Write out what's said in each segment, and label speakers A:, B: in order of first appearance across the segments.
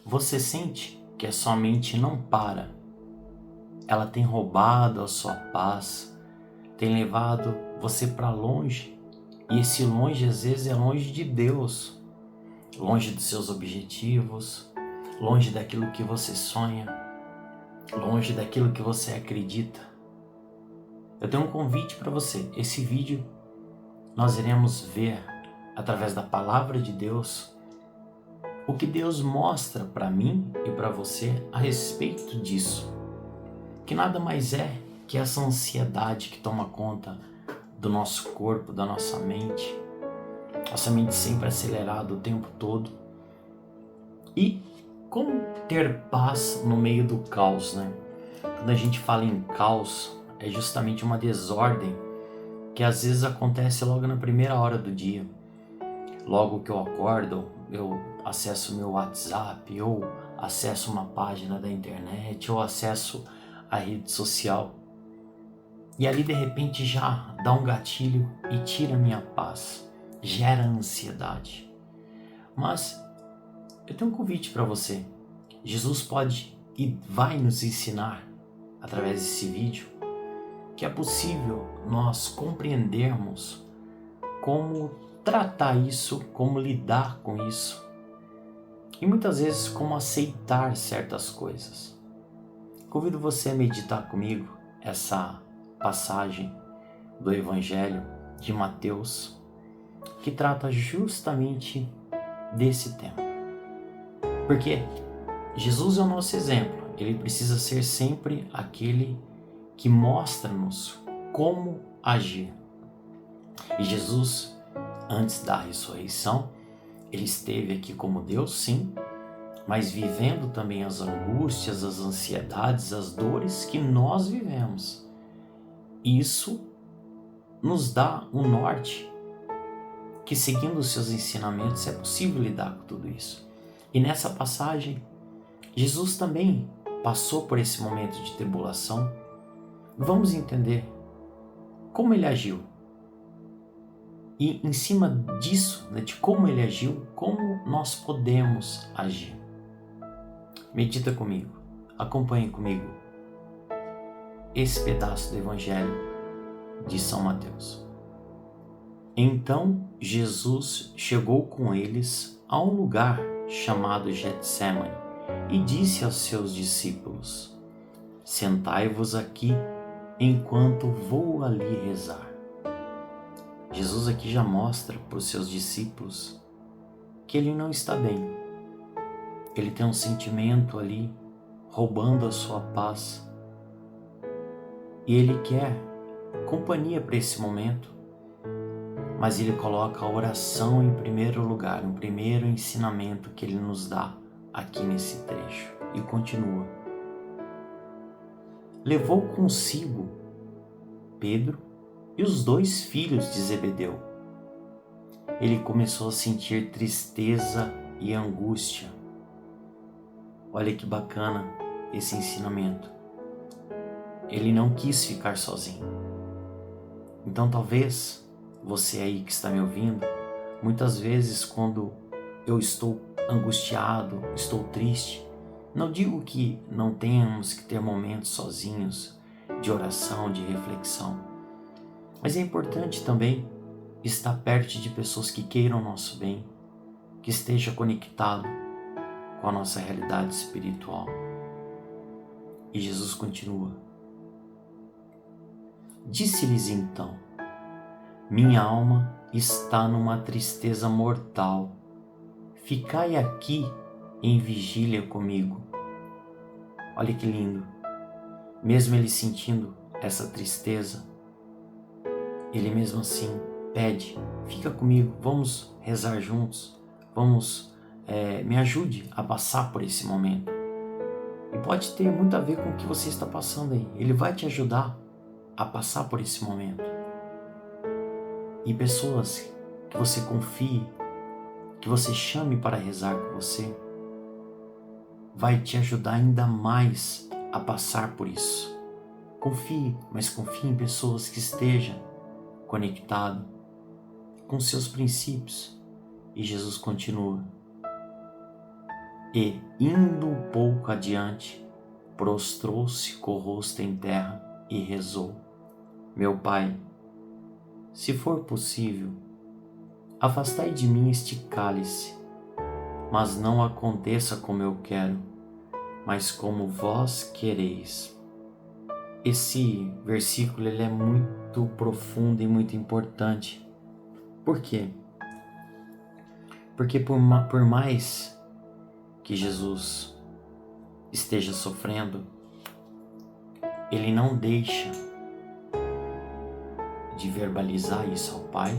A: Você sente que a sua mente não para. Ela tem roubado a sua paz, tem levado você para longe. E esse longe às vezes é longe de Deus, longe dos seus objetivos, longe daquilo que você sonha, longe daquilo que você acredita. Eu tenho um convite para você. Esse vídeo nós iremos ver, através da palavra de Deus, o que Deus mostra para mim e para você a respeito disso. Que nada mais é que essa ansiedade que toma conta do nosso corpo, da nossa mente. Nossa mente sempre acelerada o tempo todo. E como ter paz no meio do caos, né? Quando a gente fala em caos, é justamente uma desordem que às vezes acontece logo na primeira hora do dia. Logo que eu acordo, eu acesso meu WhatsApp, ou acesso uma página da internet, ou acesso a rede social. E ali de repente já dá um gatilho e tira a minha paz, gera ansiedade. Mas eu tenho um convite para você. Jesus pode e vai nos ensinar, através desse vídeo, que é possível nós compreendermos como tratar isso, como lidar com isso. E muitas vezes como aceitar certas coisas. Convido você a meditar comigo essa passagem do Evangelho de Mateus, que trata justamente desse tema. Porque Jesus é o nosso exemplo, ele precisa ser sempre aquele que mostra-nos como agir. E Jesus, antes da ressurreição, ele esteve aqui como Deus, sim, mas vivendo também as angústias, as ansiedades, as dores que nós vivemos. Isso nos dá um norte, que seguindo os seus ensinamentos é possível lidar com tudo isso. E nessa passagem, Jesus também passou por esse momento de tribulação. Vamos entender como ele agiu. E em cima disso, de como ele agiu, como nós podemos agir. Medita comigo, acompanhe comigo esse pedaço do Evangelho de São Mateus. Então Jesus chegou com eles a um lugar chamado Getsemane e disse aos seus discípulos: sentai-vos aqui enquanto vou ali rezar. Jesus aqui já mostra para os seus discípulos que ele não está bem. Ele tem um sentimento ali roubando a sua paz. E ele quer companhia para esse momento. Mas ele coloca a oração em primeiro lugar, um primeiro ensinamento que ele nos dá aqui nesse trecho. E continua. Levou consigo Pedro e os 2 filhos de Zebedeu. Ele começou a sentir tristeza e angústia. Olha que bacana esse ensinamento. Ele não quis ficar sozinho. Então talvez você aí que está me ouvindo, muitas vezes quando eu estou angustiado, estou triste, não digo que não tenhamos que ter momentos sozinhos de oração, de reflexão, mas é importante também estar perto de pessoas que queiram o nosso bem, que esteja conectado com a nossa realidade espiritual. E Jesus continua. Disse-lhes então: minha alma está numa tristeza mortal. Ficai aqui em vigília comigo. Olha que lindo. Mesmo ele sentindo essa tristeza, ele mesmo assim pede: fica comigo, vamos rezar juntos, me ajude a passar por esse momento. E pode ter muito a ver com o que você está passando aí. Ele vai te ajudar a passar por esse momento. E pessoas que você confie, que você chame para rezar com você, vai te ajudar ainda mais a passar por isso. Confie, mas confie em pessoas que estejam conectadas com seus princípios. E Jesus continua. e, indo um pouco adiante, prostrou-se com o rosto em terra e rezou: Meu Pai, se for possível, afastai de mim este cálice, mas não aconteça como eu quero, mas como vós quereis. Esse versículo ele é muito profundo e muito importante. Por quê? Porque por mais que Jesus esteja sofrendo, ele não deixa de verbalizar isso ao Pai,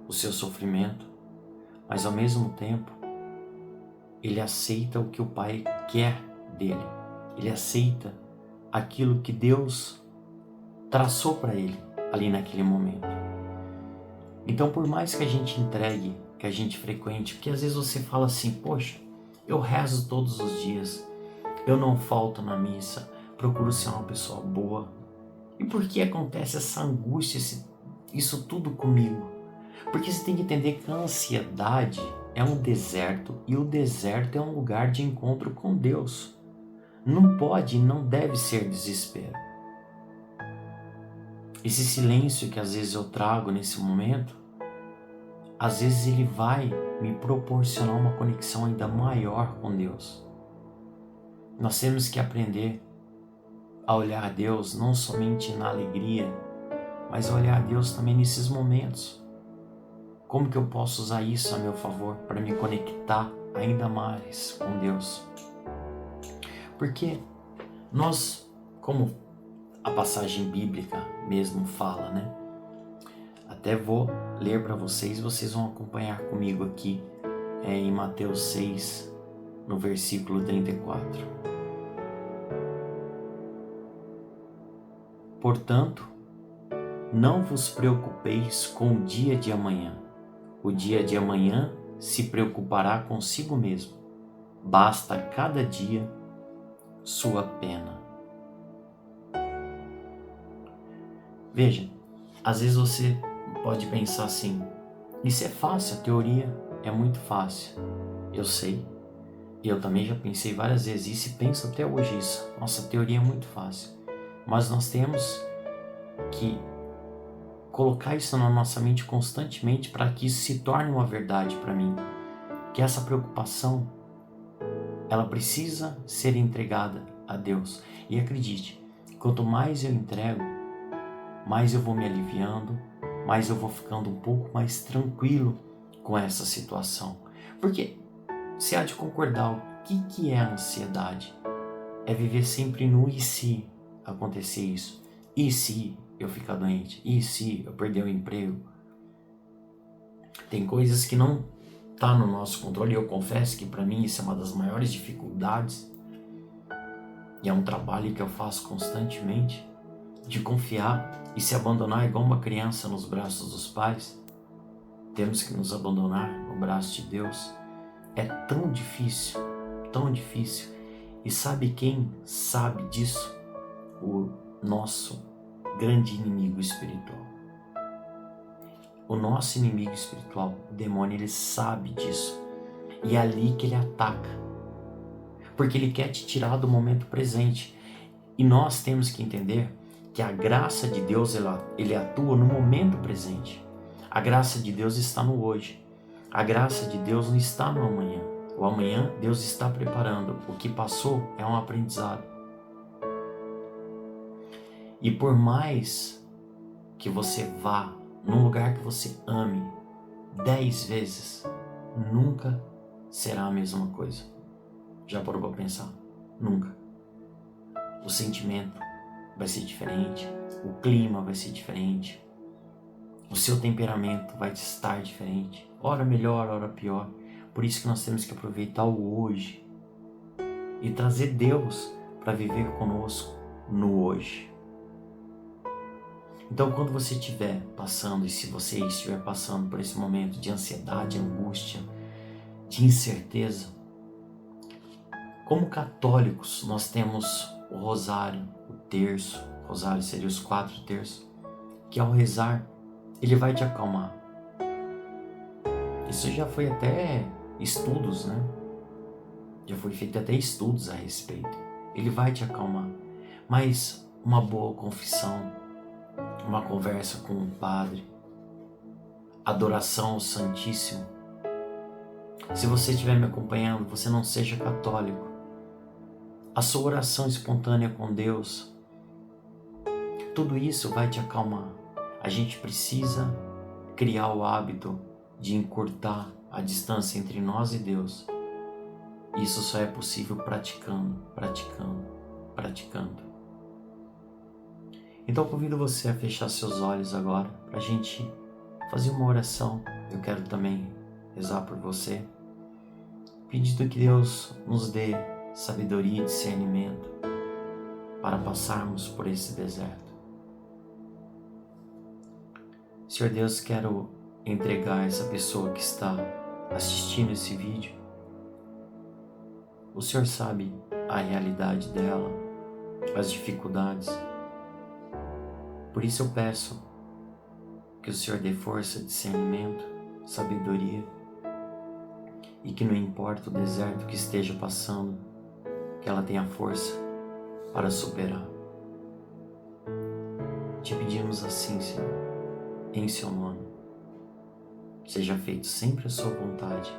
A: o seu sofrimento, mas ao mesmo tempo ele aceita o que o Pai quer dele. Ele aceita aquilo que Deus traçou para ele ali naquele momento. Então, por mais que a gente entregue, que a gente frequente, porque às vezes você fala assim: poxa, eu rezo todos os dias, eu não falto na missa, procuro ser uma pessoa boa. E por que acontece essa angústia, isso tudo comigo? Porque você tem que entender que a ansiedade é um deserto, e o deserto é um lugar de encontro com Deus. Não pode e não deve ser desespero. Esse silêncio que às vezes eu trago nesse momento, às vezes ele vai me proporcionar uma conexão ainda maior com Deus. Nós temos que aprender a olhar a Deus não somente na alegria, mas a olhar a Deus também nesses momentos. Como que eu posso usar isso a meu favor para me conectar ainda mais com Deus? Porque nós, como a passagem bíblica mesmo fala, né? Até vou ler para vocês, vocês vão acompanhar comigo aqui em Mateus 6, no versículo 34. Portanto, não vos preocupeis com o dia de amanhã. O dia de amanhã se preocupará consigo mesmo. Basta a cada dia sua pena. Veja, às vezes você pode pensar assim: isso é fácil, a teoria é muito fácil. Eu sei, eu também já pensei várias vezes isso e penso até hoje isso. Nossa, a teoria é muito fácil. Mas nós temos que colocar isso na nossa mente constantemente para que isso se torne uma verdade para mim. Que essa preocupação, ela precisa ser entregada a Deus. E acredite, quanto mais eu entrego, mais eu vou me aliviando, mais eu vou ficando um pouco mais tranquilo com essa situação. Porque você há de concordar, o que é a ansiedade? É viver sempre no e se acontecer isso? E se eu ficar doente? E se eu perder o emprego? Tem coisas que não tá no nosso controle, e eu confesso que para mim isso é uma das maiores dificuldades. E é um trabalho que eu faço constantemente, de confiar e se abandonar igual uma criança nos braços dos pais. Temos que nos abandonar no braço de Deus. É tão difícil, tão difícil. E sabe quem sabe disso? O nosso grande inimigo espiritual. O nosso inimigo espiritual, o demônio, ele sabe disso. E é ali que ele ataca. Porque ele quer te tirar do momento presente. E nós temos que entender que a graça de Deus, ele atua no momento presente. A graça de Deus está no hoje. A graça de Deus não está no amanhã. O amanhã Deus está preparando. O que passou é um aprendizado. E por mais que você vá num lugar que você ame 10 vezes, nunca será a mesma coisa. Já parou para pensar? Nunca. O sentimento vai ser diferente, o clima vai ser diferente, o seu temperamento vai estar diferente, ora melhor, ora pior. Por isso que nós temos que aproveitar o hoje e trazer Deus para viver conosco no hoje. Então, quando você estiver passando, e se você estiver passando por esse momento de ansiedade, angústia, de incerteza, como católicos, nós temos o rosário, o terço. O rosário seria os 4 terços, que ao rezar, ele vai te acalmar. Isso já foi até estudos, né? Já foi feito até estudos a respeito. Ele vai te acalmar. Mas uma boa confissão, uma conversa com o Padre, adoração ao Santíssimo. Se você estiver me acompanhando, você não seja católico. A sua oração espontânea com Deus, tudo isso vai te acalmar. A gente precisa criar o hábito de encurtar a distância entre nós e Deus. Isso só é possível praticando. Então convido você a fechar seus olhos agora para a gente fazer uma oração. Eu quero também rezar por você, pedindo que Deus nos dê sabedoria e discernimento para passarmos por esse deserto. Senhor Deus, quero entregar essa pessoa que está assistindo esse vídeo. O Senhor sabe a realidade dela, as dificuldades. Por isso eu peço que o Senhor dê força, discernimento, sabedoria, e que não importa o deserto que esteja passando, que ela tenha força para superar. Te pedimos assim, Senhor, em seu nome. Seja feito sempre a sua vontade,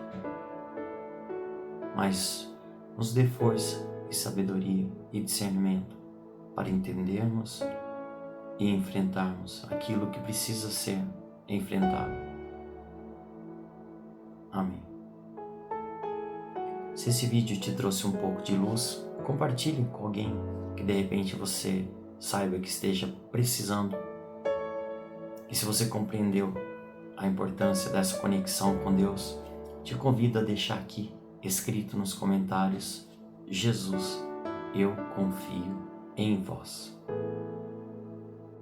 A: mas nos dê força e sabedoria e discernimento para entendermos e enfrentarmos aquilo que precisa ser enfrentado. Amém. Se esse vídeo te trouxe um pouco de luz, compartilhe com alguém que de repente você saiba que esteja precisando. E se você compreendeu a importância dessa conexão com Deus, te convido a deixar aqui escrito nos comentários: Jesus, eu confio em vós.